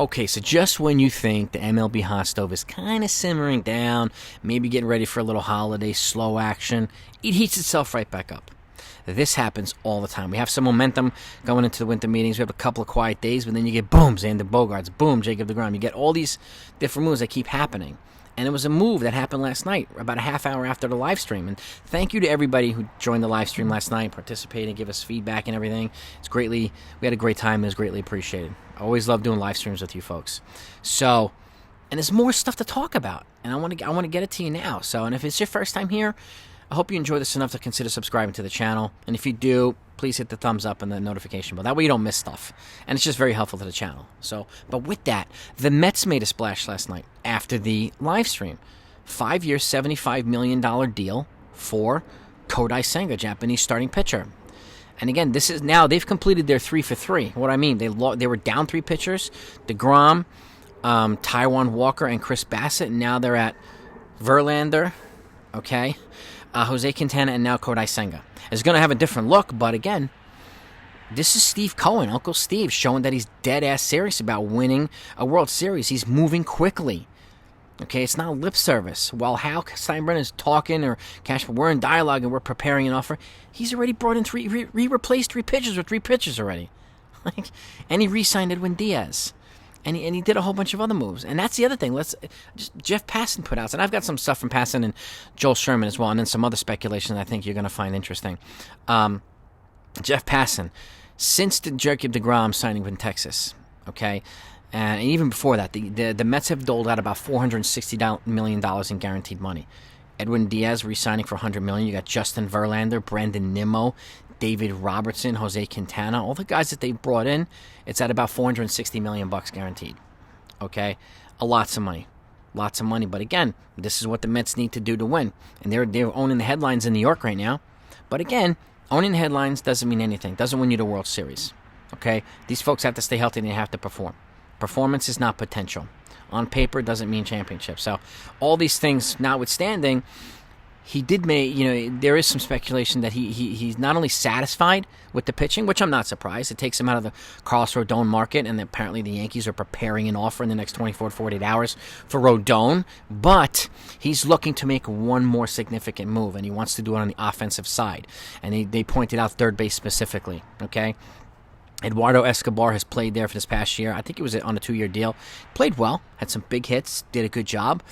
Okay, so just when you think the MLB hot stove is kind of simmering down, maybe getting ready for a little holiday slow action, it heats itself right back up. This happens all the time. We have some momentum going into the winter meetings. We have a couple of quiet days, but then you get boom, Xander Boegarts, boom, Jacob deGrom. You get all these different moves that keep happening. And it was a move that happened last night, about a half hour after the live stream. And thank you to everybody who joined the live stream last night, participated, give us feedback and everything. We had a great time. It was greatly appreciated. I always love doing live streams with you folks. So, and there's more stuff to talk about, and I want to get it to you now. So, and if it's your first time here, I hope you enjoy this enough to consider subscribing to the channel. And if you do, please hit the thumbs up and the notification bell. That way you don't miss stuff. And it's just very helpful to the channel. So, but with that, the Mets made a splash last night after the live stream. 5-year, $75 million deal for Kodai Senga, Japanese starting pitcher. And again, this is now, they've completed their 3 for 3. What I mean, they were down 3 pitchers. DeGrom, Taijuan Walker, and Chris Bassett. And now they're at Verlander, okay? Jose Quintana, and now Kodai Senga. It's going to have a different look, but again, this is Steve Cohen, Uncle Steve, showing that he's dead-ass serious about winning a World Series. He's moving quickly. Okay, it's not lip service. While Hal Steinbrenner is talking, or we're in dialogue and we're preparing an offer, he's already brought in replaced 3 pitchers with 3 pitchers already. And he re-signed Edwin Diaz. And he did a whole bunch of other moves. And that's the other thing. Jeff Passan put out, and I've got some stuff from Passan and Joel Sherman as well, and then some other speculation that I think you're going to find interesting. Jeff Passan, since the Jacob deGrom signing in Texas, okay, and even before that, the Mets have doled out about $460 million in guaranteed money. Edwin Diaz re-signing for $100 million. You got Justin Verlander, Brandon Nimmo, David Robertson, Jose Quintana, all the guys that they brought in, it's at about $460 million guaranteed. Okay? Lots of money. Lots of money. But again, this is what the Mets need to do to win. And they're owning the headlines in New York right now. But again, owning the headlines doesn't mean anything. Doesn't win you the World Series. Okay? These folks have to stay healthy and they have to perform. Performance is not potential. On paper doesn't mean championship. So all these things notwithstanding, he did make, there is some speculation that he's not only satisfied with the pitching, which I'm not surprised. It takes him out of the Carlos Rodon market, and apparently the Yankees are preparing an offer in the next 24 to 48 hours for Rodon. But he's looking to make one more significant move, and he wants to do it on the offensive side. And they pointed out third base specifically, okay? Eduardo Escobar has played there for this past year. I think it was on a 2-year deal. Played well, had some big hits, did a good job.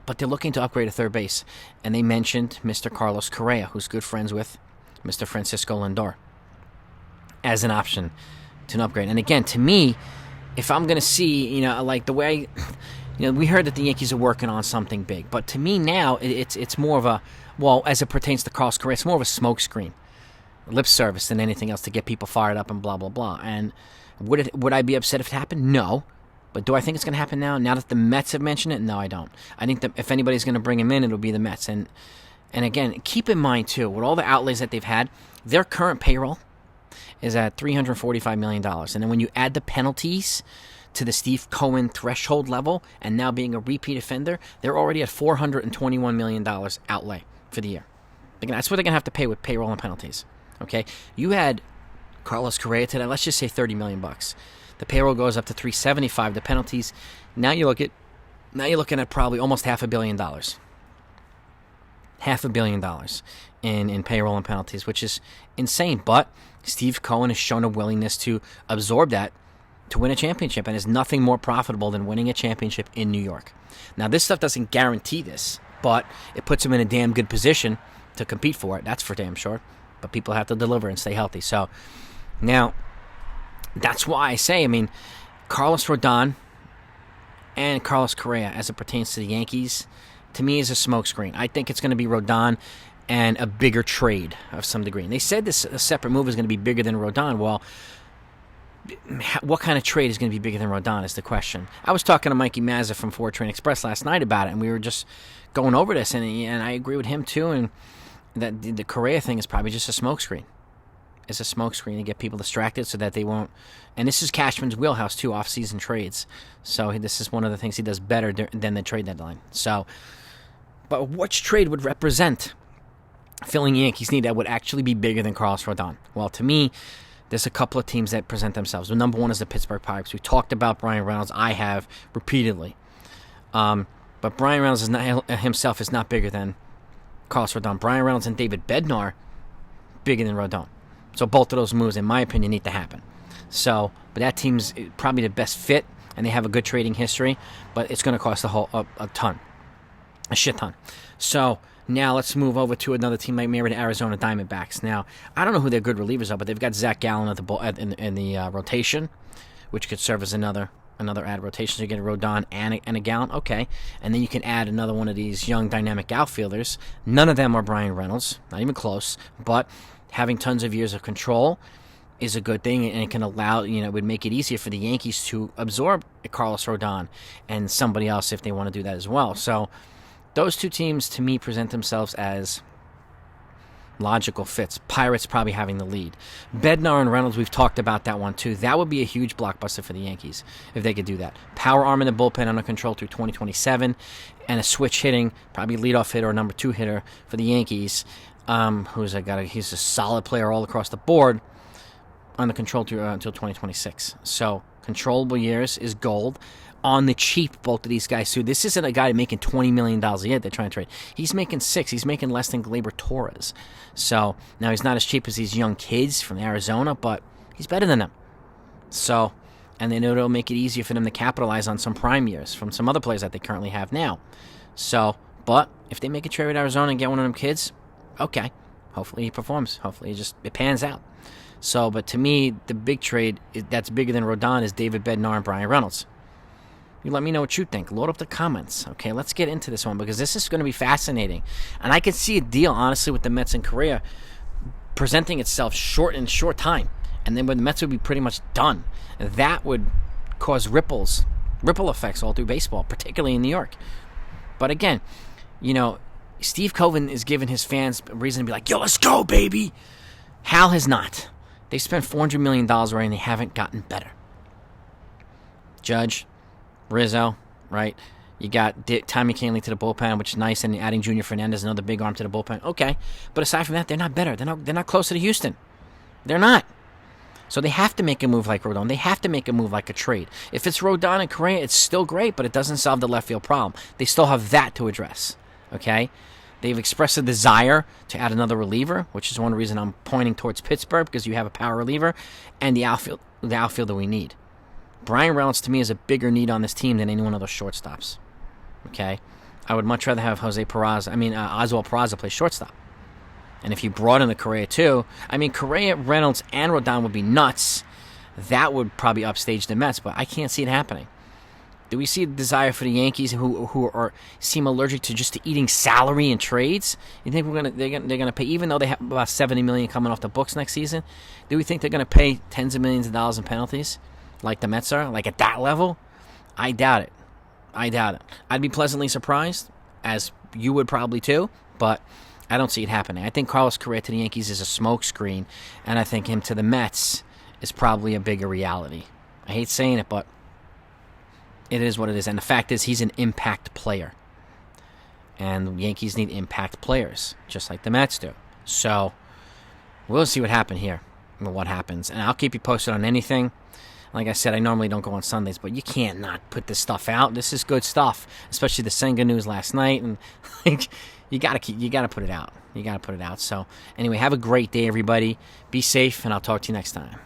But they're looking to upgrade a third base. And they mentioned Mr. Carlos Correa, who's good friends with Mr. Francisco Lindor, as an option to an upgrade. And again, to me, if I'm going to see, like the way, we heard that the Yankees are working on something big. But to me now, it's more of a, well, as it pertains to Carlos Correa, it's more of a smokescreen, lip service than anything else to get people fired up and blah, blah, blah. And would I be upset if it happened? No. But do I think it's going to happen now? Now that the Mets have mentioned it? No, I don't. I think that if anybody's going to bring him in, it'll be the Mets. And again, keep in mind, too, with all the outlays that they've had, their current payroll is at $345 million. And then when you add the penalties to the Steve Cohen threshold level, and now being a repeat offender, they're already at $421 million outlay for the year. Again, that's what they're going to have to pay with payroll and penalties. Okay? You had Carlos Correa today, let's just say $30 million. The payroll goes up to $375. The penalties, now you're looking at probably almost $500 million. $500 million in payroll and penalties, which is insane. But Steve Cohen has shown a willingness to absorb that to win a championship, and is nothing more profitable than winning a championship in New York. Now, this stuff doesn't guarantee this, but it puts him in a damn good position to compete for it. That's for damn sure. But people have to deliver and stay healthy. So now, that's why I say, Carlos Rodon and Carlos Correa, as it pertains to the Yankees, to me is a smokescreen. I think it's going to be Rodon and a bigger trade of some degree. And they said this a separate move is going to be bigger than Rodon. Well, what kind of trade is going to be bigger than Rodon is the question. I was talking to Mikey Mazza from Ford Train Express last night about it, and we were just going over this, and I agree with him too, and that the Correa thing is probably just a smokescreen. It's a smokescreen to get people distracted so that they won't. And this is Cashman's wheelhouse too, off-season trades. So this is one of the things he does better than the trade deadline. So, but which trade would represent filling Yankees need that would actually be bigger than Carlos Rodon? Well, to me, there's a couple of teams that present themselves. The number one is the Pittsburgh Pirates. We talked about Brian Reynolds. I have repeatedly. But Brian Reynolds himself is not bigger than Carlos Rodon. Brian Reynolds and David Bednar, bigger than Rodon. So both of those moves, in my opinion, need to happen. So, but that team's probably the best fit, and they have a good trading history, but it's going to cost a ton. A shit ton. So now let's move over to another team like maybe the Arizona Diamondbacks. Now, I don't know who their good relievers are, but they've got Zach Gallen in the rotation, which could serve as another add rotation. So you get a Rodon and a Gallen. Okay. And then you can add another one of these young dynamic outfielders. None of them are Brian Reynolds. Not even close. But having tons of years of control is a good thing, and it can allow, it would make it easier for the Yankees to absorb Carlos Rodon and somebody else if they want to do that as well. So those two teams, to me, present themselves as logical fits. Pirates probably having the lead. Bednar and Reynolds, we've talked about that one too. That would be a huge blockbuster for the Yankees if they could do that. Power arm in the bullpen under control through 2027, and a switch hitting, probably leadoff hitter or number 2 hitter for the Yankees. He's a solid player all across the board under control until 2026. So controllable years is gold. On the cheap, both of these guys too. This isn't a guy making $20 million a year they're trying to trade. He's making $6 million. He's making less than Gleyber Torres. So now he's not as cheap as these young kids from Arizona, but he's better than them. So, and they know it'll make it easier for them to capitalize on some prime years from some other players that they currently have now. So, but if they make a trade with Arizona and get one of them kids, okay. Hopefully he performs. Hopefully it pans out. So, but to me, the big trade that's bigger than Rodon is David Bednar and Brian Reynolds. You let me know what you think. Load up the comments. Okay, let's get into this one because this is going to be fascinating. And I could see a deal, honestly, with the Mets and Correa presenting itself in short time. And then when the Mets would be pretty much done, that would cause ripple effects all through baseball, particularly in New York. But again, Steve Cohen is giving his fans a reason to be like, yo, let's go, baby. Hal has not. They spent $400 million already and they haven't gotten better. Judge, Rizzo, right? You got Tommy Kahnle to the bullpen, which is nice, and adding Junior Fernandez, another big arm to the bullpen. Okay, but aside from that, they're not better. They're not closer to Houston. They're not. So they have to make a move like Rodon. They have to make a move like a trade. If it's Rodon and Correa, it's still great, but it doesn't solve the left field problem. They still have that to address. Okay? They've expressed a desire to add another reliever, which is one reason I'm pointing towards Pittsburgh, because you have a power reliever and the outfielder we need. Brian Reynolds, to me, is a bigger need on this team than any one of those shortstops. Okay? I would much rather have Oswald Peraza play shortstop. And if you brought in the Correa, too, Correa, Reynolds, and Rodon would be nuts. That would probably upstage the Mets, but I can't see it happening. Do we see a desire for the Yankees who seem allergic to eating salary and trades? You think they're gonna pay, even though they have about $70 million coming off the books next season? Do we think they're gonna pay tens of millions of dollars in penalties? Like the Mets are? Like at that level? I doubt it. I'd be pleasantly surprised, as you would probably too, but I don't see it happening. I think Carlos Correa to the Yankees is a smokescreen, and I think him to the Mets is probably a bigger reality. I hate saying it, but it is what it is. And the fact is, he's an impact player. And the Yankees need impact players, just like the Mets do. So, we'll see what happens here, what happens. And I'll keep you posted on anything. Like I said, I normally don't go on Sundays, but you can't not put this stuff out. This is good stuff, especially the Senga news last night, and you gotta put it out. So anyway, have a great day, everybody. Be safe, and I'll talk to you next time.